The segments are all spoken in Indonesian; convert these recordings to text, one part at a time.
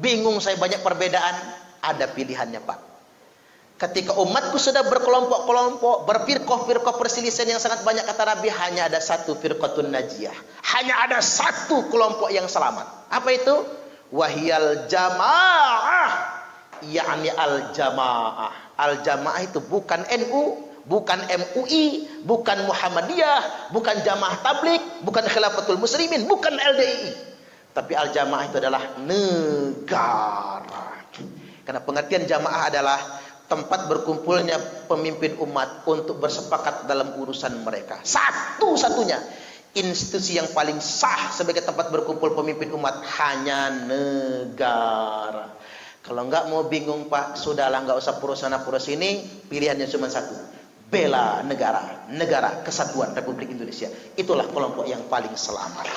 Bingung saya, banyak perbedaan. Ada pilihannya, Pak. Ketika umatku sudah berkelompok-kelompok, berfirqah-firqah, perselisihan yang sangat banyak, kata Nabi, hanya ada satu firqatun najiyah. Hanya ada satu kelompok yang selamat. Apa itu? Wahiyal jamaah, yakni al-jamaah. Al-jamaah itu bukan NU, bukan MUI, bukan Muhammadiyah, bukan Jamaah Tabligh, bukan Khilafatul Muslimin, bukan LDII. Tapi al-jamaah itu adalah negara. Karena pengertian jamaah adalah tempat berkumpulnya pemimpin umat untuk bersepakat dalam urusan mereka. Satu-satunya institusi yang paling sah sebagai tempat berkumpul pemimpin umat hanya negara. Kalau enggak mau bingung, Pak, sudahlah, enggak usah poros sana poros ini, pilihannya cuma satu. Bela negara, negara kesatuan Republik Indonesia. Itulah kelompok yang paling selamat.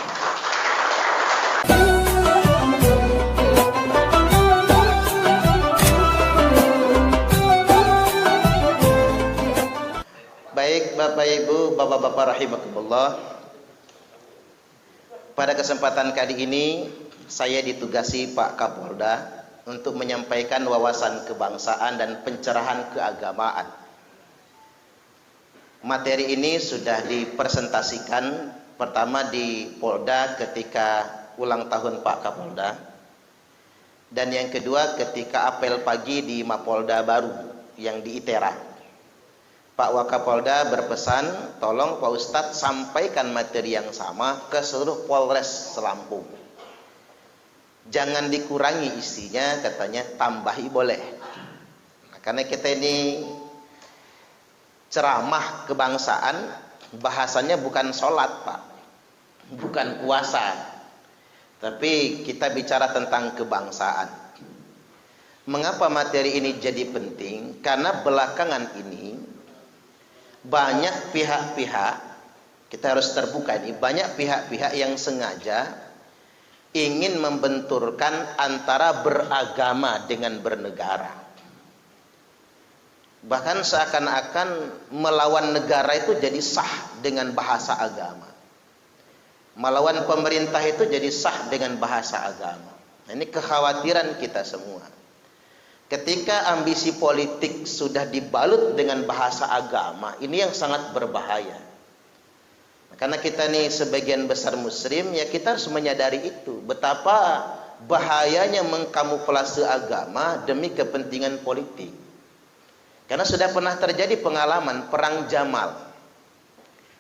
Baik Bapak Ibu, Bapak-bapak rahimakumullah. Pada kesempatan kali ini saya ditugasi Pak Kapolda untuk menyampaikan wawasan kebangsaan dan pencerahan keagamaan. Materi ini sudah dipresentasikan pertama di Polda ketika ulang tahun Pak Kapolda, dan yang kedua ketika apel pagi di Mapolda baru yang di Itera. Pak Wakapolda berpesan, tolong Pak Ustadz sampaikan materi yang sama ke seluruh Polres Lampung. Jangan dikurangi isinya, katanya, tambahi boleh. Nah, karena kita ini ceramah kebangsaan, bahasannya bukan sholat, Pak, bukan puasa, tapi kita bicara tentang kebangsaan. Mengapa materi ini jadi penting? Karena belakangan ini banyak pihak-pihak, kita harus terbuka ini, banyak pihak-pihak yang sengaja ingin membenturkan antara beragama dengan bernegara. Bahkan seakan-akan melawan negara itu jadi sah dengan bahasa agama. Melawan pemerintah itu jadi sah dengan bahasa agama. Nah, ini kekhawatiran kita semua. Ketika ambisi politik sudah dibalut dengan bahasa agama, ini yang sangat berbahaya. Karena kita nih sebagian besar muslim, ya kita harus menyadari itu, betapa bahayanya mengkamuflase agama demi kepentingan politik. Karena sudah pernah terjadi pengalaman perang Jamal.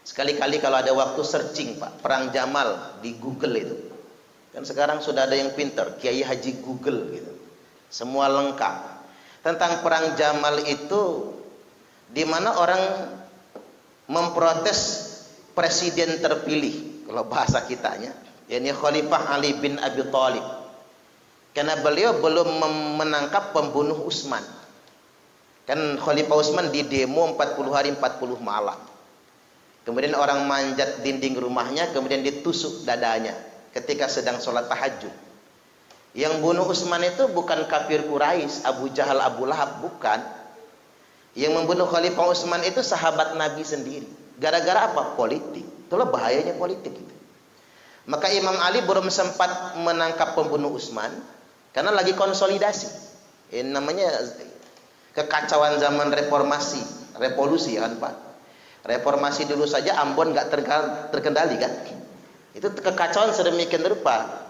Sekali-kali kalau ada waktu searching, Pak, perang Jamal di Google itu. Kan sekarang sudah ada yang pintar, Kiai Haji Google gitu. Semua lengkap tentang perang Jamal itu, di mana orang memprotes presiden terpilih, kalau bahasa kitanya, yakni Khalifah Ali bin Abi Thalib, karena beliau belum menangkap pembunuh Utsman. Kan Khalifah Utsman di demo 40 hari 40 malam. Kemudian orang manjat dinding rumahnya, kemudian ditusuk dadanya ketika sedang sholat tahajud. Yang bunuh Utsman itu bukan kafir Quraisy, Abu Jahal, Abu Lahab, bukan. Yang membunuh Khalifah Utsman itu sahabat Nabi sendiri. Gara-gara apa? Politik. Itulah bahayanya politik itu. Maka Imam Ali belum sempat menangkap pembunuh Utsman karena lagi konsolidasi. Ini namanya kekacauan zaman reformasi, revolusi kan, Pak. Reformasi dulu saja Ambon nggak terkendali kan. Itu kekacauan sedemikian rupa.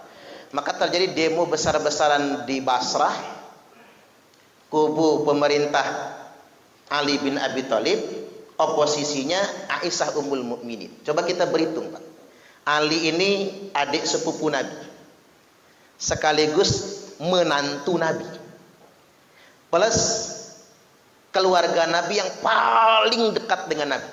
Maka terjadi demo besar-besaran di Basrah. Kubu pemerintah Ali bin Abi Thalib, oposisinya Aisyah Ummul Mukminin. Coba kita berhitung, Pak. Ali ini adik sepupu Nabi, sekaligus menantu Nabi, plus keluarga Nabi yang paling dekat dengan Nabi.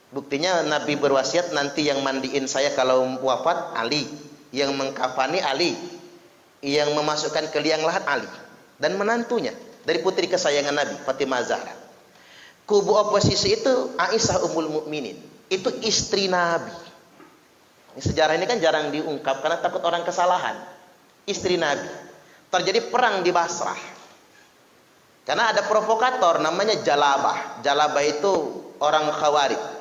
Buktinya Nabi berwasiat, nanti yang mandiin saya kalau wafat Ali, yang mengkafani Ali, yang memasukkan ke liang lahat Ali, dan menantunya dari putri kesayangan Nabi, Fatimah Zahra. Kubu oposisi itu Aisyah Ummul Mukminin, itu istri Nabi. Ini sejarah ini kan jarang diungkap karena takut orang kesalahan. Istri Nabi. Terjadi perang di Basrah karena ada provokator namanya Jalabah. Jalabah itu orang Khawarij.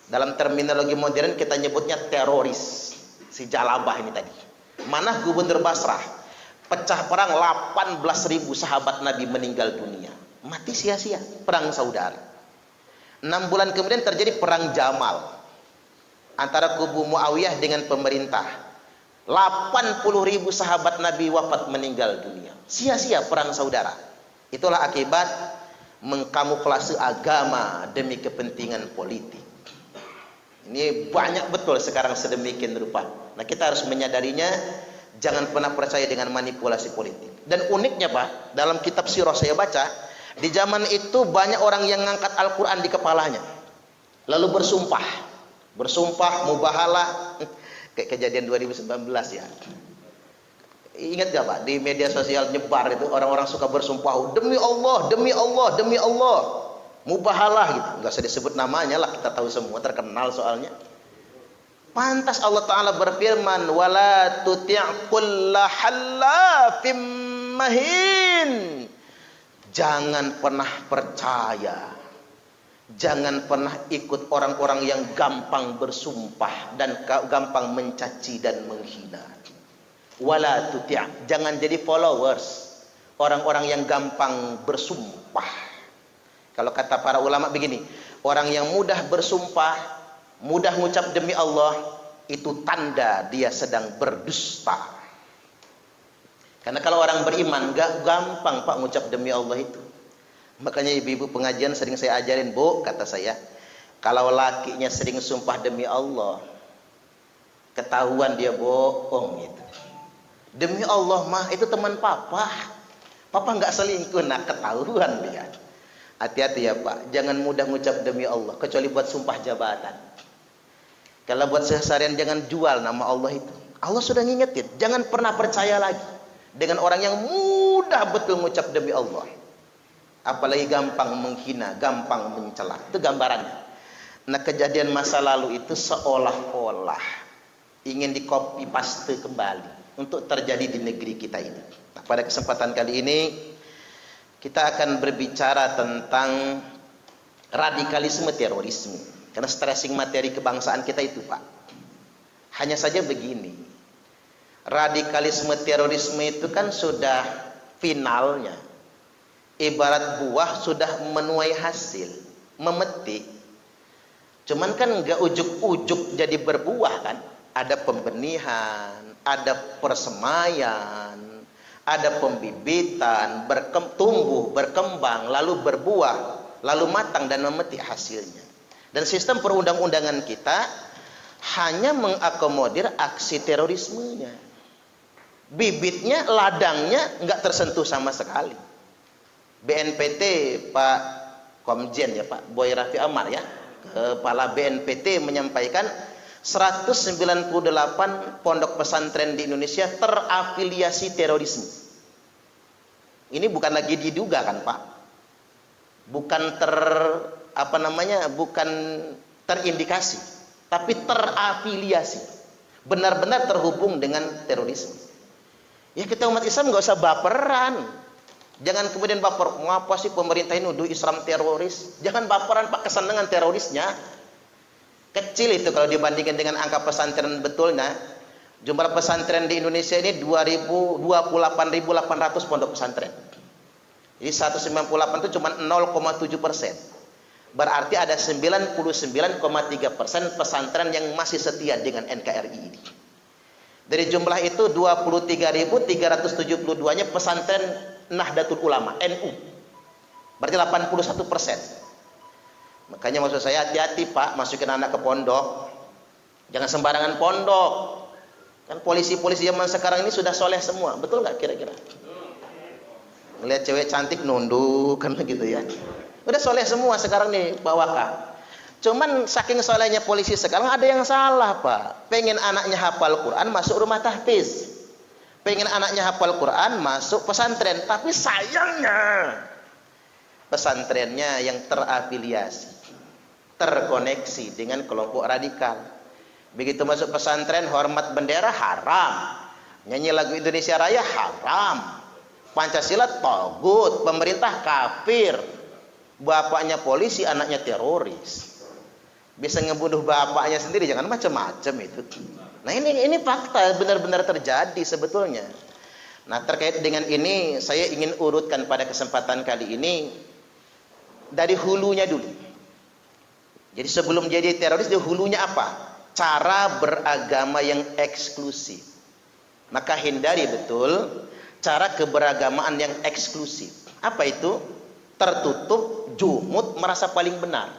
Dalam terminologi modern kita nyebutnya teroris. Si Jalabah ini tadi, manah gubernur Basrah, Pecah perang 18.000 sahabat Nabi meninggal dunia. Mati sia-sia, perang saudara. 6 bulan kemudian terjadi perang Jamal antara kubu Muawiyah dengan pemerintah. 80.000 sahabat Nabi wafat meninggal dunia. Sia-sia perang saudara. Itulah akibat mengkamuflase agama demi kepentingan politik. Ini banyak betul sekarang sedemikian rupa. Nah, kita harus menyadarinya. Jangan pernah percaya dengan manipulasi politik. Dan uniknya Pak, dalam kitab sirah saya baca, di zaman itu banyak orang yang ngangkat Al-Quran di kepalanya, lalu bersumpah mubahalah, kayak kejadian 2019 ya. Ingat gak Pak, di media sosial nyebar itu orang-orang suka bersumpah, demi Allah, demi Allah, demi Allah, mubahalah gitu. Nggak usah disebut namanya lah, kita tahu semua, terkenal soalnya. Pantas Allah Ta'ala berfirman, wala tuti' kulla hallafim mahin. Jangan pernah percaya, jangan pernah ikut orang-orang yang gampang bersumpah dan gampang mencaci dan menghina. Wala tuti', jangan jadi followers orang-orang yang gampang bersumpah. Kalau kata para ulama begini, orang yang mudah bersumpah, mudah mengucap demi Allah, itu tanda dia sedang berdusta. Karena kalau orang beriman gak gampang Pak mengucap demi Allah itu. Makanya ibu-ibu pengajian sering saya ajarin, Bu, kata saya, kalau lakinya sering sumpah demi Allah, ketahuan dia bohong gitu. Demi Allah mah itu teman papa nggak selingkuh, nah ketahuan dia. Hati-hati ya Pak, jangan mudah mengucap demi Allah kecuali buat sumpah jabatan. Kalau buat seharian jangan jual nama Allah itu. Allah sudah ngingetin, jangan pernah percaya lagi dengan orang yang mudah betul mengucap demi Allah. Apalagi gampang menghina, gampang mencela. Itu gambarannya. Nah, kejadian masa lalu itu seolah-olah ingin di-copy paste kembali untuk terjadi di negeri kita ini. Nah, pada kesempatan kali ini kita akan berbicara tentang radikalisme terorisme. Karena stressing materi kebangsaan kita itu Pak. Hanya saja begini, radikalisme terorisme itu kan sudah finalnya, ibarat buah sudah menuai hasil, memetik. Cuman kan nggak ujuk-ujuk jadi berbuah kan. Ada pembenihan, ada persemaian, ada pembibitan, tumbuh, berkembang, lalu berbuah, lalu matang dan memetik hasilnya. Dan sistem perundang-undangan kita hanya mengakomodir aksi terorismenya. Bibitnya, ladangnya nggak tersentuh sama sekali. BNPT Pak Komjen ya Pak Boy Raffi Amar ya, Kepala BNPT menyampaikan 198 pondok pesantren di Indonesia terafiliasi terorisme. Ini bukan lagi diduga kan Pak, bukan bukan terindikasi, tapi terafiliasi, benar-benar terhubung dengan terorisme. Ya kita umat Islam nggak usah baperan, jangan kemudian baper, ngapa sih pemerintah ini nuduh Islam teroris? Jangan baperan Pak, kesan dengan terorisnya kecil itu kalau dibandingkan dengan angka pesantren betulnya. Jumlah pesantren di Indonesia ini 28.800 pondok pesantren. Jadi 198 itu cuma 0,7%. Berarti ada 99,3% pesantren yang masih setia dengan NKRI ini. Dari jumlah itu 23.372-nya pesantren Nahdlatul Ulama NU. Berarti 81%. Makanya maksud saya hati-hati Pak masukin anak ke pondok. Jangan sembarangan pondok. Kan polisi-polisi zaman sekarang ini sudah soleh semua. Betul nggak kira-kira? Melihat cewek cantik nunduk kan gitu ya. Udah soleh semua sekarang nih Pak Waka. Cuman saking solehnya polisi sekarang ada yang salah Pak. Pengen anaknya hafal Quran masuk rumah tahfiz. Pengen anaknya hafal Quran masuk pesantren. Tapi sayangnya pesantrennya yang terafiliasi, terkoneksi dengan kelompok radikal. Begitu masuk pesantren hormat bendera haram. Nyanyi lagu Indonesia Raya haram. Pancasila togut, pemerintah kafir. Bapaknya polisi, anaknya teroris. Bisa ngebunuh bapaknya sendiri, jangan macam-macam itu. Nah ini fakta benar-benar terjadi sebetulnya. Nah, terkait dengan ini saya ingin urutkan pada kesempatan kali ini dari hulunya dulu. Jadi sebelum jadi teroris, di hulunya apa? Cara beragama yang eksklusif. Maka hindari betul cara keberagamaan yang eksklusif. Apa itu? Tertutup, jumud, merasa paling benar.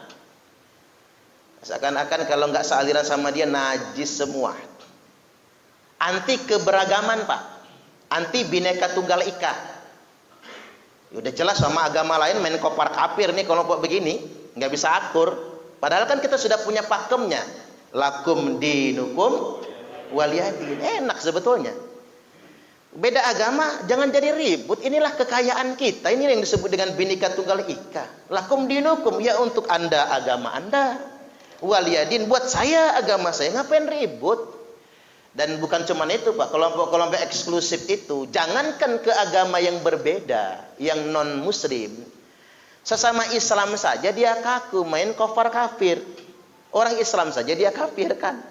Seakan-akan kalau nggak sealiran sama dia najis semua. Anti keberagaman, Pak. Anti bineka tunggal ika. Udah jelas sama agama lain main kopar kafir nih kelompok begini, nggak bisa akur. Padahal kan kita sudah punya pakemnya. Lakum dinukum waliyadin. Enak sebetulnya. Beda agama jangan jadi ribut. Inilah kekayaan kita. Ini yang disebut dengan bineka tunggal ika. Lakum dinukum, ya untuk Anda agama Anda. Waliyadin buat saya agama saya. Ngapain ribut? Dan bukan cuma itu, Pak. Kelompok-kelompok eksklusif itu, jangankan ke agama yang berbeda, yang non muslim, sesama Islam saja dia kaku main kafir kafir. Orang Islam saja dia kafirkan.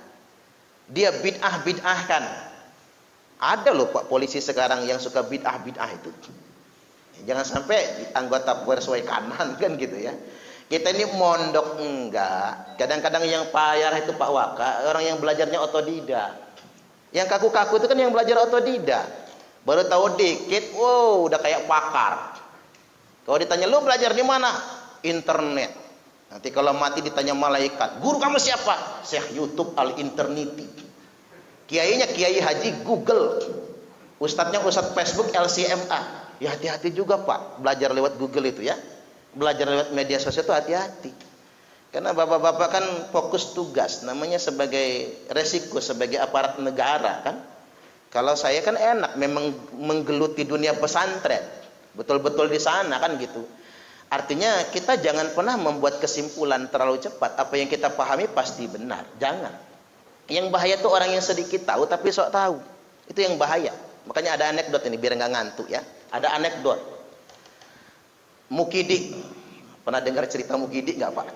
Dia bid'ah-bid'ahkan. Ada loh, Pak, polisi sekarang yang suka bid'ah-bid'ah itu. Jangan sampai anggota persuai kanan kan gitu ya. Kita ini mondok enggak. Kadang-kadang yang payah itu Pak Waka, orang yang belajarnya otodidak. Yang kaku-kaku itu kan yang belajar otodidak. Baru tahu dikit, wow, udah kayak pakar. Kalau ditanya, lu belajar di mana? Internet. Nanti kalau mati ditanya malaikat, guru kamu siapa? Syekh YouTube al-interneti. Kiainya Kiai Haji Google. Ustadznya Ustadz Facebook LCMA. Ya hati-hati juga, Pak, belajar lewat Google itu ya. Belajar lewat media sosial itu hati-hati. Karena bapak-bapak kan fokus tugas, namanya sebagai resiko, sebagai aparat negara kan. Kalau saya kan enak, memang menggeluti dunia pesantren, betul-betul di sana kan gitu. Artinya kita jangan pernah membuat kesimpulan terlalu cepat. Apa yang kita pahami pasti benar, jangan. Yang bahaya itu orang yang sedikit tahu tapi sok tahu, itu yang bahaya. Makanya ada anekdot ini biar nggak ngantuk ya. Ada anekdot. Mukidi, pernah dengar cerita Mukidi nggak Pak?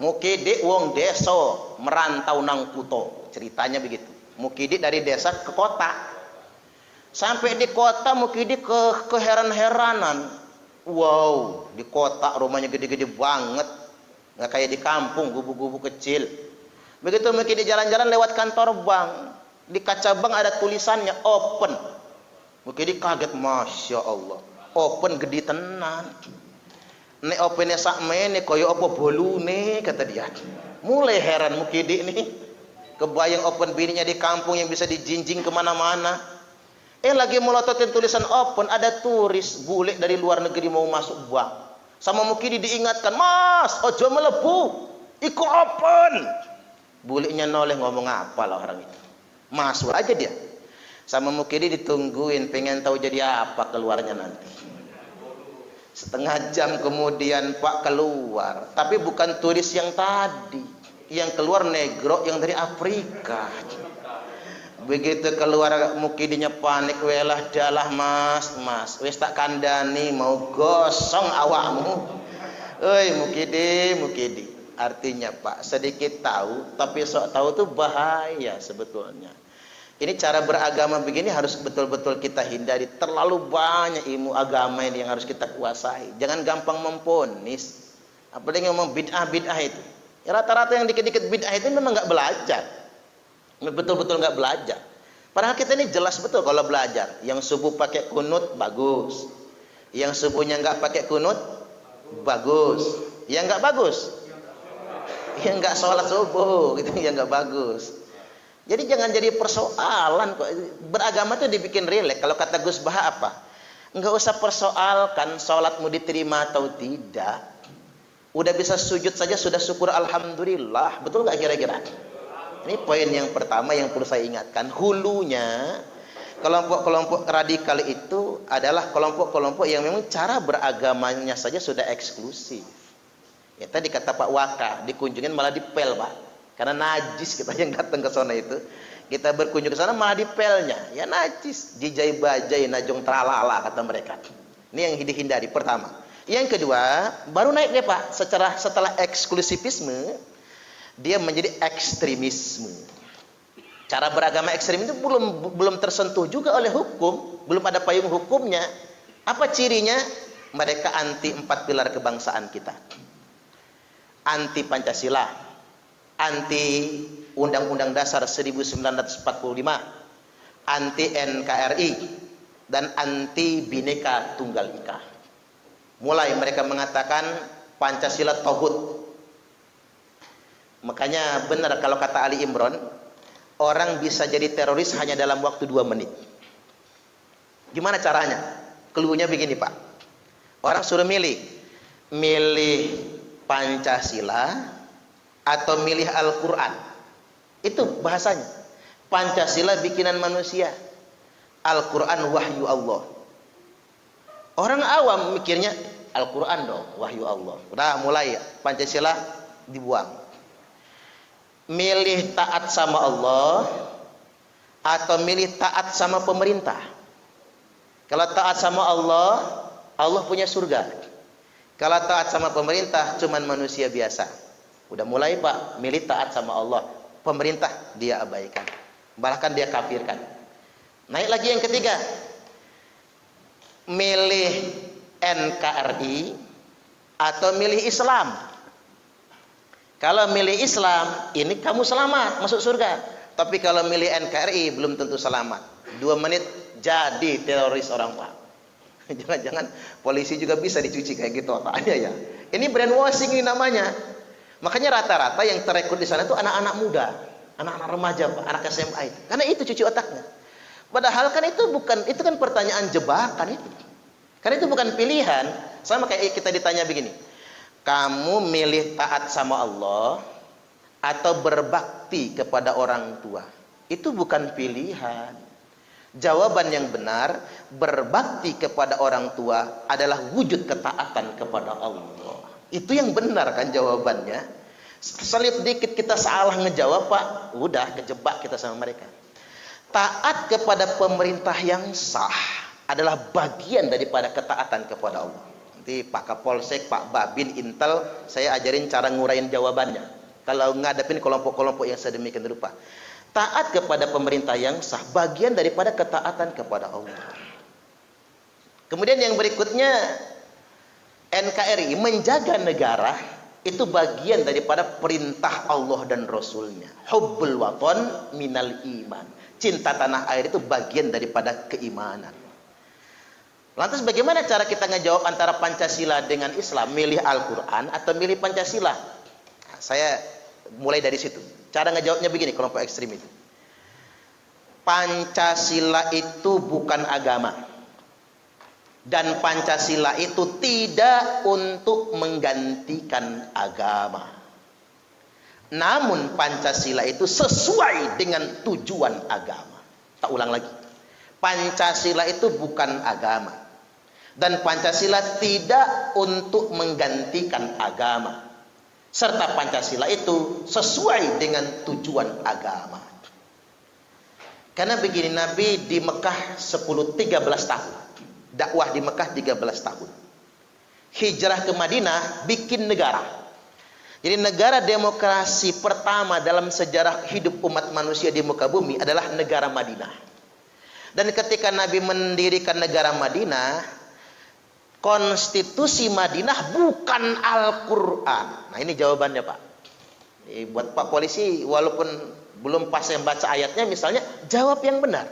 Mukidi wong deso merantau nang kuto, ceritanya begitu. Mukidi dari desa ke kota. Sampai di kota Mukidi keheran-heranan. Wow, di kota rumahnya gede-gede banget. Nggak kayak di kampung, gubuk-gubuk kecil. Begitu Mukidi jalan-jalan lewat kantor bank, di kaca bank ada tulisannya open. Mukidi kaget, Masya Allah. Open gede tenan. Nek opene sakmene koyo apa bolune kata dia. Mulai heran Mukidi nih. Kebayang open bininya di kampung yang bisa dijinjing kemana-mana. Lagi melototin tulisan open, ada turis bule dari luar negeri mau masuk bank. Sama Mukidi diingatkan, Mas, ojo melebu, iku open. Bulenya noleh ngomong apa lah orang itu. Masuk aja dia. Sama Mukidi ditungguin, pengen tahu jadi apa keluarnya nanti. Setengah jam kemudian Pak keluar, tapi bukan turis yang tadi, yang keluar negro yang dari Afrika. Begitu keluar Mukidinya panik, welah dalah mas, wis tak kandani mau gosong awakmu. Mukidi. Artinya Pak, sedikit tahu tapi sok tahu tuh bahaya sebetulnya. Ini cara beragama begini harus betul-betul kita hindari. Terlalu banyak ilmu agama ini yang harus kita kuasai. Jangan gampang memponis. Apalagi ngomong bid'ah itu. Ya, rata-rata yang dikit-dikit bid'ah itu memang nggak belajar. Betul-betul nggak belajar. Padahal kita ini jelas betul kalau belajar. Yang subuh pakai kunut bagus. Yang subuhnya nggak pakai kunut bagus. Yang nggak bagus, yang nggak sholat subuh gitu, yang nggak bagus. Jadi jangan jadi persoalan kok. Beragama itu dibikin rileks. Kalau kata Gus Baha apa? Enggak usah persoalkan sholatmu diterima atau tidak. Udah bisa sujud saja sudah syukur alhamdulillah. Betul nggak kira-kira? Ini poin yang pertama yang perlu saya ingatkan. Hulunya kelompok-kelompok radikal itu adalah kelompok-kelompok yang memang cara beragamanya saja sudah eksklusif. Ya tadi kata Pak Waka, dikunjungin malah dipel Pak. Karena najis kita yang datang ke sana itu. Kita berkunjung ke sana malah dipelnya. Ya najis, dijai bajai najong tralala kata mereka. Ini yang dihindari pertama. Yang kedua, baru naik deh Pak, setelah eksklusivisme dia menjadi ekstremisme. Cara beragama ekstrem itu belum tersentuh juga oleh hukum, belum ada payung hukumnya. Apa cirinya? Mereka anti 4 pilar kebangsaan kita. Anti Pancasila, anti Undang-Undang Dasar 1945, anti NKRI, dan anti Bhinneka Tunggal Ika. Mulai mereka mengatakan Pancasila tauhid. Makanya benar kalau kata Ali Imran, orang bisa jadi teroris hanya dalam waktu 2 menit. Gimana caranya? Cluenya begini, Pak. Orang suruh milih Pancasila atau milih Al-Quran. Itu bahasanya. Pancasila bikinan manusia, Al-Quran wahyu Allah. Orang awam mikirnya Al-Quran dong, wahyu Allah. Udah mulai Pancasila dibuang. Milih taat sama Allah atau milih taat sama pemerintah. Kalau taat sama Allah, Allah punya surga. Kalau taat sama pemerintah, cuman manusia biasa. Udah mulai, Pak, milih taat sama Allah. Pemerintah dia abaikan, bahkan dia kafirkan. Naik lagi yang ketiga, milih NKRI atau milih Islam. Kalau milih Islam, ini kamu selamat masuk surga. Tapi kalau milih NKRI belum tentu selamat. 2 menit jadi teroris orang, Pak. Jangan-jangan polisi juga bisa dicuci kayak gitu otaknya ya. Ini brainwashing ini namanya. Makanya rata-rata yang terekrut di sana itu anak-anak muda, anak-anak remaja, Pak, anak SMA itu. Karena itu cuci otaknya. Padahal kan itu kan pertanyaan jebakan itu. Karena itu bukan pilihan. Sama kayak kita ditanya begini, kamu milih taat sama Allah atau berbakti kepada orang tua? Itu bukan pilihan. Jawaban yang benar, berbakti kepada orang tua adalah wujud ketaatan kepada Allah. Itu yang benar kan jawabannya. Selip dikit kita salah ngejawab, Pak, udah kejebak kita sama mereka. Taat kepada pemerintah yang sah adalah bagian daripada ketaatan kepada Allah. Nanti Pak Kapolsek, Pak Babin, Intel, saya ajarin cara ngurain jawabannya. Kalau ngadepin kelompok-kelompok yang sedemikian rupa. Taat kepada pemerintah yang sah, bagian daripada ketaatan kepada Allah. Kemudian yang berikutnya, NKRI, menjaga negara, itu bagian daripada perintah Allah dan Rasulnya. Hubbul waton minal iman. Cinta tanah air itu bagian daripada keimanan. Lantas bagaimana cara kita ngejawab antara Pancasila dengan Islam? Milih Al-Quran atau milih Pancasila? Nah, saya mulai dari situ. Cara ngejawabnya begini, kelompok ekstrim itu. Pancasila itu bukan agama. Dan Pancasila itu tidak untuk menggantikan agama. Namun Pancasila itu sesuai dengan tujuan agama. Tak ulang lagi. Pancasila itu bukan agama. Dan Pancasila tidak untuk menggantikan agama. Serta Pancasila itu sesuai dengan tujuan agama. Karena begini, Nabi di Mekah 13 tahun. Dakwah di Mekah 13 tahun. Hijrah ke Madinah bikin negara. Jadi negara demokrasi pertama dalam sejarah hidup umat manusia di muka bumi adalah negara Madinah. Dan ketika Nabi mendirikan negara Madinah, konstitusi Madinah bukan Al-Quran. Nah ini jawabannya, Pak. Buat Pak Polisi, walaupun belum pas yang baca ayatnya, misalnya jawab yang benar.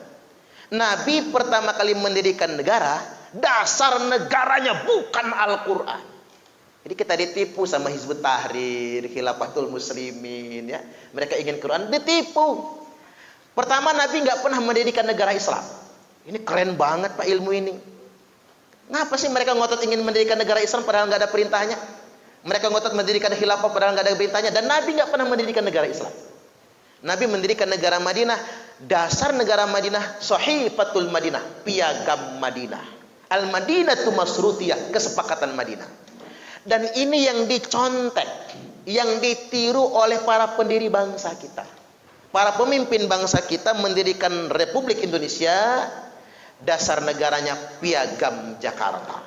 Nabi pertama kali mendirikan negara, dasar negaranya bukan Al-Quran. Jadi kita ditipu sama Hizbut Tahrir, Khilafatul Muslimin, ya. Mereka ingin Quran, ditipu. Pertama Nabi nggak pernah mendirikan negara Islam. Ini keren banget, Pak, ilmu ini. Ngapa sih mereka ngotot ingin mendirikan negara Islam padahal nggak ada perintahnya? Mereka ngotot mendirikan khilafah padahal nggak ada perintahnya. Dan Nabi nggak pernah mendirikan negara Islam. Nabi mendirikan negara Madinah. Dasar negara Madinah, Sahifatul Madinah, piagam Madinah. Al-Madinatu Masrutiyah, kesepakatan Madinah. Dan ini yang dicontek, yang ditiru oleh para pendiri bangsa kita. Para pemimpin bangsa kita mendirikan Republik Indonesia, dasar negaranya piagam Jakarta.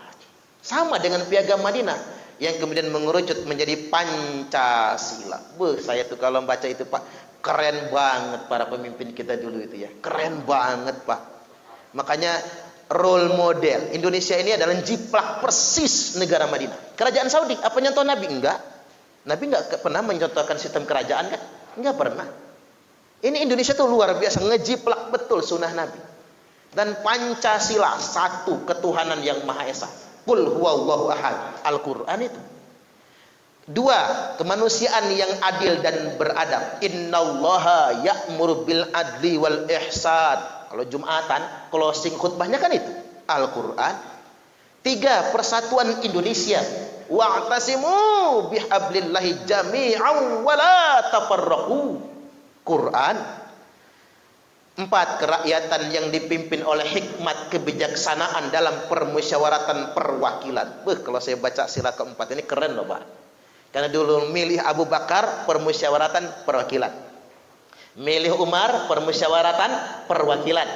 Sama dengan piagam Madinah yang kemudian mengerucut menjadi Pancasila. Saya tuh kalau baca itu, Pak, Keren banget para pemimpin kita dulu itu ya. Keren banget, Pak. Makanya role model Indonesia ini adalah jiplak persis negara Madinah. Kerajaan Saudi, apa nyontoh Nabi? Enggak. Nabi enggak pernah mencontohkan sistem kerajaan kan? Enggak pernah. Ini Indonesia tuh luar biasa, ngejiplak betul sunnah Nabi. Dan Pancasila, satu ketuhanan yang Maha Esa. Qul huwallahu ahad. Al-Quran itu. Dua, kemanusiaan yang adil dan beradab. Innallaha ya'muru bil adli wal ihsan. Kalau Jumatan, closing khutbahnya kan itu Al-Quran. Tiga, persatuan Indonesia. Wa'tasimu bihablillahi jami'an wa la tafarraqu. Quran. Empat, kerakyatan yang dipimpin oleh hikmat kebijaksanaan dalam permusyawaratan perwakilan. Kalau saya baca sila keempat ini keren loh, Pak. Karena dulu milih Abu Bakar, permusyawaratan perwakilan. Milih Umar, permusyawaratan perwakilan.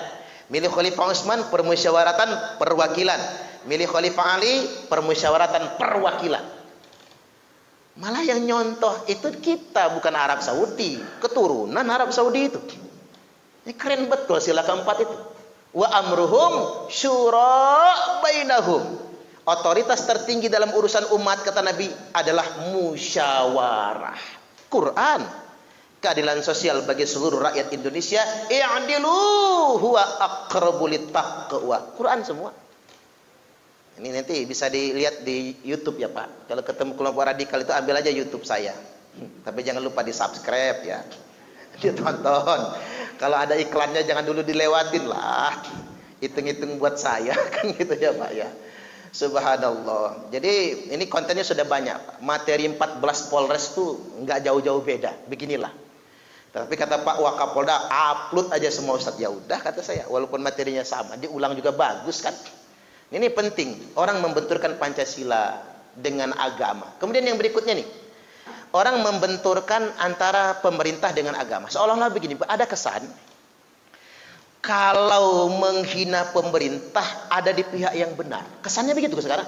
Milih Khalifah Utsman, permusyawaratan perwakilan. Milih Khalifah Ali, permusyawaratan perwakilan. Malah yang nyontoh itu kita, bukan Arab Saudi. Keturunan Arab Saudi itu. Ini keren betul sila keempat itu. Wa amruhum syura bainahum. Otoritas tertinggi dalam urusan umat, kata Nabi, adalah musyawarah. Quran. Keadilan sosial bagi seluruh rakyat Indonesia. I'dilu huwa aqrabu littaqwa. Quran semua. Ini nanti bisa dilihat di YouTube ya Pak. Kalau ketemu kelompok radikal itu ambil aja YouTube saya. Tapi jangan lupa di subscribe ya. Ditonton. Kalau ada iklannya jangan dulu dilewatin lah. Hitung-hitung buat saya kan gitu ya Pak ya. Subhanallah. Jadi ini kontennya sudah banyak Pak. Materi 14 Polres tuh nggak jauh-jauh beda. Beginilah. Tapi kata Pak Wakapolda, upload aja semua Ustaz. Ya udah kata saya, walaupun materinya sama, diulang juga bagus kan. Ini penting. Orang membenturkan Pancasila dengan agama. Kemudian yang berikutnya nih. Orang membenturkan antara pemerintah dengan agama. Seolah-olah begini, ada kesan kalau menghina pemerintah ada di pihak yang benar. Kesannya begitu sekarang.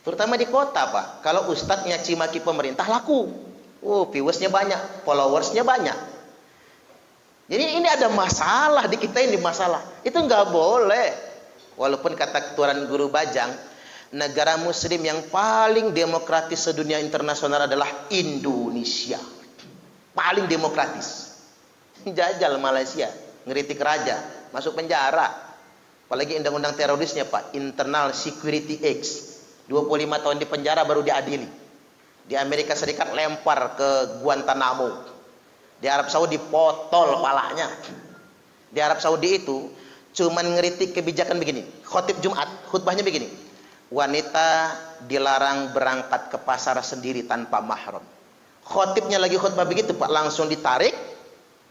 Terutama di kota Pak. Kalau ustadz nyaci maki pemerintah laku. Viewersnya banyak, followersnya banyak. Jadi ini ada masalah di kita, ini masalah. Itu nggak boleh. Walaupun kata keturunan Guru Bajang, negara muslim yang paling demokratis sedunia internasional adalah Indonesia. Paling demokratis. Jajal Malaysia. Ngeritik raja, masuk penjara. Apalagi undang-undang terorisnya Pak, Internal Security Act. 25 tahun di penjara baru diadili. Di Amerika Serikat lempar ke Guantanamo. Di Arab Saudi potol palanya. Di Arab Saudi itu cuman ngeritik kebijakan begini. Khotib Jumat, khutbahnya begini. Wanita dilarang berangkat ke pasar sendiri tanpa mahram. Khotibnya lagi khutbah begitu Pak, langsung ditarik.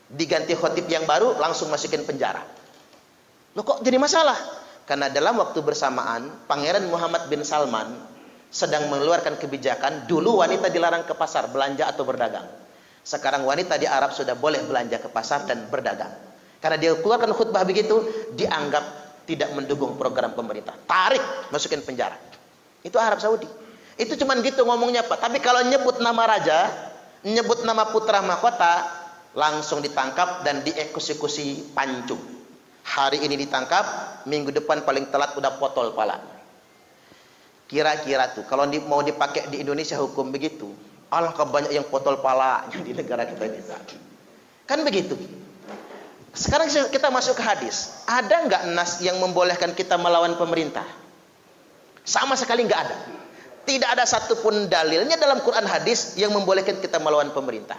Diganti khotib yang baru, langsung masukin penjara. Loh kok jadi masalah? Karena dalam waktu bersamaan Pangeran Muhammad bin Salman sedang mengeluarkan kebijakan, dulu wanita dilarang ke pasar belanja atau berdagang. Sekarang wanita di Arab sudah boleh belanja ke pasar dan berdagang. Karena dia keluarkan khutbah begitu, dianggap tidak mendukung program pemerintah. Tarik, masukin penjara. Itu Arab Saudi. Itu cuman gitu ngomongnya Pak. Tapi kalau nyebut nama raja, nyebut nama putra mahkota, langsung ditangkap dan dieksekusi pancung. Hari ini ditangkap, minggu depan paling telat udah potol pala. Kira-kira tuh kalau mau dipakai di Indonesia hukum begitu, alangkah banyak yang potol palanya di negara kita ini. Kan begitu. Sekarang kita masuk ke hadis. Ada nggak nas yang membolehkan kita melawan pemerintah? Sama sekali nggak ada. Tidak ada satupun dalilnya dalam Quran hadis yang membolehkan kita melawan pemerintah.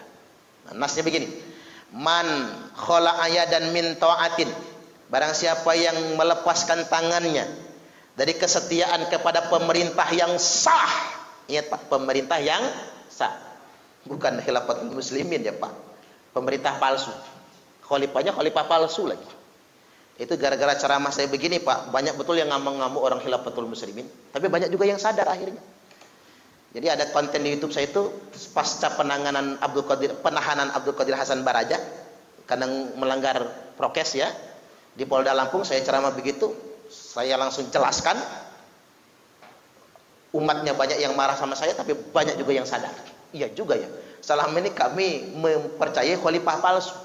Nasnya begini, man khola ayadan min ta'atin, barang siapa yang melepaskan tangannya dari kesetiaan kepada pemerintah yang sah. Ingat Pak, pemerintah yang sah, bukan khilafatul muslimin ya Pak, pemerintah palsu, khalifahnya khalifah palsu lagi. Itu gara-gara ceramah saya begini Pak, banyak betul yang ngamuk-ngamuk orang khilafatul muslimin, tapi banyak juga yang sadar akhirnya. Jadi ada konten di YouTube saya itu pasca penahanan Abdul Qadir Hasan Baraja karena melanggar prokes ya di Polda Lampung. Saya ceramah begitu, saya langsung jelaskan. Umatnya banyak yang marah sama saya, tapi banyak juga yang sadar. Iya juga ya. selama ini kami mempercayai khalifah palsu.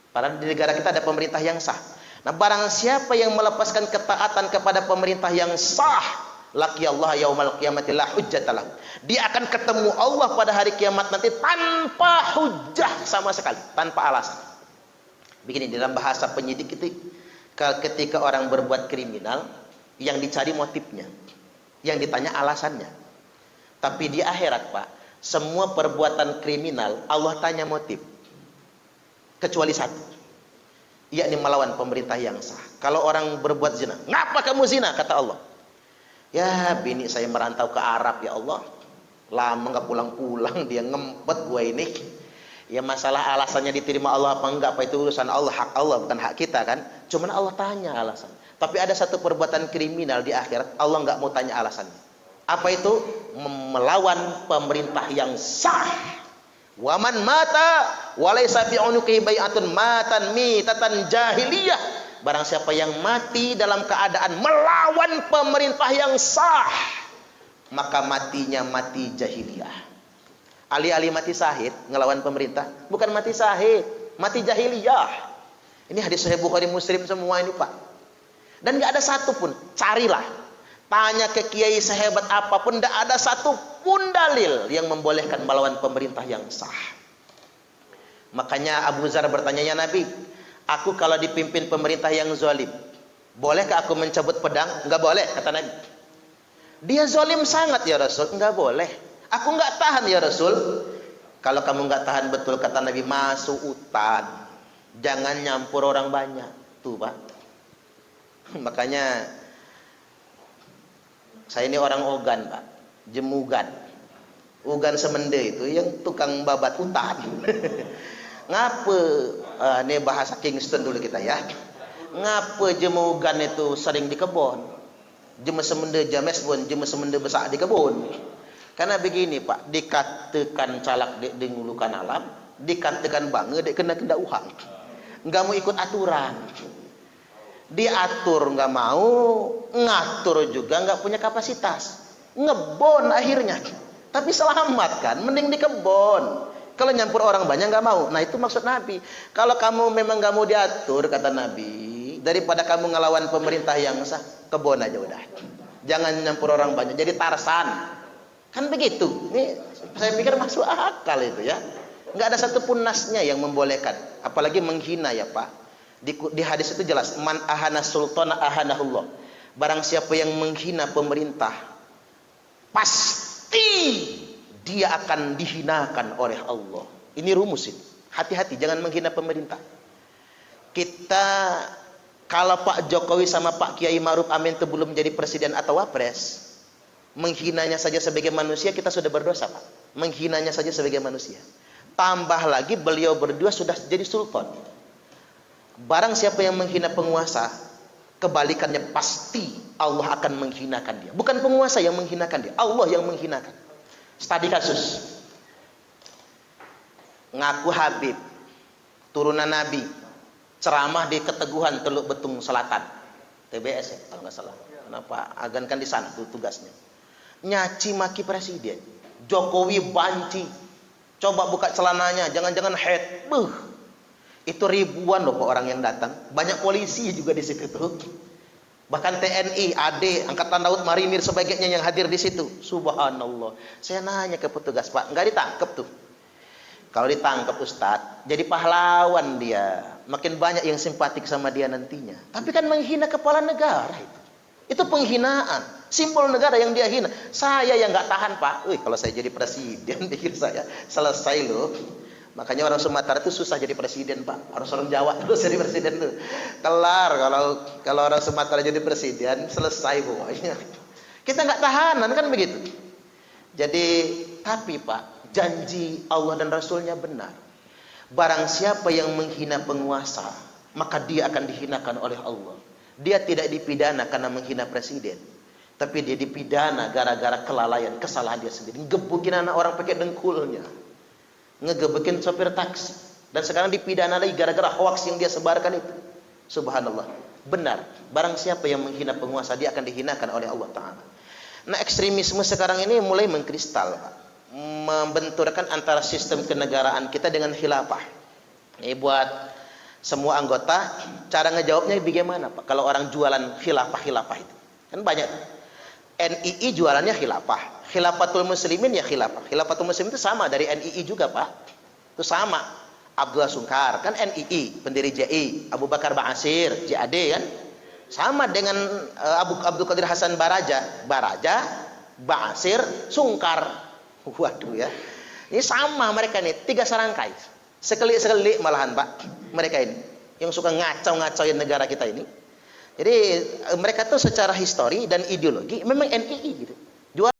Padahal di negara kita ada pemerintah yang sah. Nah, barang siapa yang melepaskan ketaatan kepada pemerintah yang sah, laqiyallahu yaumal qiyamati la hujjatalah. Dia akan ketemu Allah pada hari kiamat nanti tanpa hujjah sama sekali, tanpa alasan. Begini dalam bahasa penyidik itu, ketika orang berbuat kriminal, yang dicari motifnya, yang ditanya alasannya. Tapi di akhirat, Pak, semua perbuatan kriminal Allah tanya motif, kecuali satu, yakni melawan pemerintah yang sah. Kalau orang berbuat zina, ngapa kamu zina? Kata Allah, ya bini saya merantau ke Arab ya Allah, lama nggak pulang-pulang, dia ngempet gue ini. Ya masalah alasannya diterima Allah apa enggak, apa itu urusan Allah, hak Allah bukan hak kita kan. Cuman Allah tanya alasan. Tapi ada satu perbuatan kriminal di akhirat Allah nggak mau tanya alasannya. Apa itu? Melawan pemerintah yang sah. Waman mata walaysa fi unuqihi bai'atun matan mitatan jahiliyah. Barang siapa yang mati dalam keadaan melawan pemerintah yang sah, maka matinya mati jahiliyah. Alih-alih mati syahid ngelawan pemerintah, bukan mati syahid, mati jahiliyah. Ini hadis Sahih Bukhari Muslim semua ini, Pak. Dan nggak ada satu pun, carilah, tanya ke kiai sehebat apapun, tidak ada satu pun dalil yang membolehkan melawan pemerintah yang sah. Makanya Abu Dzar bertanya, ya Nabi, aku kalau dipimpin pemerintah yang zalim, bolehkah aku mencabut pedang? Enggak boleh, kata Nabi. Dia zalim sangat ya Rasul, enggak boleh. Aku enggak tahan ya Rasul. Kalau kamu enggak tahan betul, kata Nabi, masuk hutan, jangan nyampur orang banyak. Tuh Pak. Makanya saya ini orang Ogan, Pak, Jemugan. Ugan Semende itu yang tukang babat hutan. Ngapa, ini bahasa Kingston dulu kita ya. Ngapa Jemugan itu sering di kebun? Jeme Semende Jamesbon, Jeme Semende besar di kebun. Karena begini Pak, dikatakan calak dek dengulukan alam, dikatakan bangga dek kena uhang. Nggak mau ikut aturan. Diatur nggak mau, ngatur juga nggak punya kapasitas, ngebon akhirnya. Tapi selamat kan, mending di kebon. Kalau nyampur orang banyak nggak mau. Nah itu maksud Nabi. Kalau kamu memang nggak mau diatur, kata Nabi, daripada kamu ngelawan pemerintah yang sah, kebon aja udah. Jangan nyampur orang banyak, jadi Tarsan. Kan begitu. Ini saya pikir masuk akal itu ya. Nggak ada satupun nasnya yang membolehkan, apalagi menghina ya Pak. Di hadis itu jelas, man ahana sultana ahanahullah. Barang siapa yang menghina pemerintah, pasti dia akan dihinakan oleh Allah. Ini rumus ini. Hati-hati jangan menghina pemerintah. Kita kalau Pak Jokowi sama Pak Kiai Ma'ruf Amin itu belum jadi presiden atau wapres, menghinanya saja sebagai manusia kita sudah berdosa Pak. Menghinanya saja sebagai manusia. Tambah lagi beliau berdua sudah jadi sultan. Barang siapa yang menghina penguasa, kebalikannya pasti Allah akan menghinakan dia. Bukan penguasa yang menghinakan dia, Allah yang menghinakan. Studi kasus. Ngaku Habib, turunan Nabi, ceramah di Keteguhan Teluk Betung Selatan, TBS ya kalau nggak salah. Kenapa? Agan kan di sana tuh tugasnya. Nyaci maki presiden, Jokowi banci. Coba buka celananya, jangan-jangan head. Itu ribuan loh orang yang datang. Banyak polisi juga di situ tuh. Bahkan TNI, AD, Angkatan Laut, Marinir sebagainya yang hadir di situ. Subhanallah. Saya nanya ke petugas, Pak, nggak ditangkap tuh. Kalau ditangkap Ustadz, jadi pahlawan dia. Makin banyak yang simpatik sama dia nantinya. Tapi kan menghina kepala negara itu. Itu penghinaan. Simbol negara yang dia hina. Saya yang nggak tahan Pak. Kalau saya jadi presiden, pikir saya selesai loh. Makanya orang Sumatera itu susah jadi presiden Pak. Harus orang Jawa terus jadi presiden tuh. Kelar kalau orang Sumatera jadi presiden selesai pokoknya. Kita nggak tahanan kan begitu. Jadi tapi Pak, janji Allah dan Rasulnya benar. Barang siapa yang menghina penguasa, maka dia akan dihinakan oleh Allah. Dia tidak dipidana karena menghina presiden, tapi dia dipidana gara-gara kelalaian, kesalahan dia sendiri. Gebukin anak orang pakai dengkulnya, ngegebekin sopir taksi, dan sekarang dipidana lagi gara-gara hoax yang dia sebarkan itu. Subhanallah. Benar, barang siapa yang menghina penguasa, dia akan dihinakan oleh Allah Ta'ala. Nah ekstremisme sekarang ini mulai mengkristal Pak. membenturkan antara sistem kenegaraan kita dengan khilafah. Ini buat semua anggota, cara ngejawabnya bagaimana Pak? Kalau orang jualan khilafah itu, kan banyak. NII jualannya khilafah, Khilafatul Muslimin ya khilafah. Khilafatul Muslimin itu sama dari NII juga Pak, itu sama. Abdullah Sungkar kan NII, pendiri JI. Abu Bakar Ba'asyir, JAD kan, sama dengan Abdul Qadir Hasan Baraja, Ba'asyir, Sungkar. Waduh ya, ini sama mereka nih, 3 serangkai, sekeli malahan Pak, mereka ini yang suka ngacau-ngacauin negara kita ini. Jadi mereka tuh secara histori dan ideologi memang NII gitu.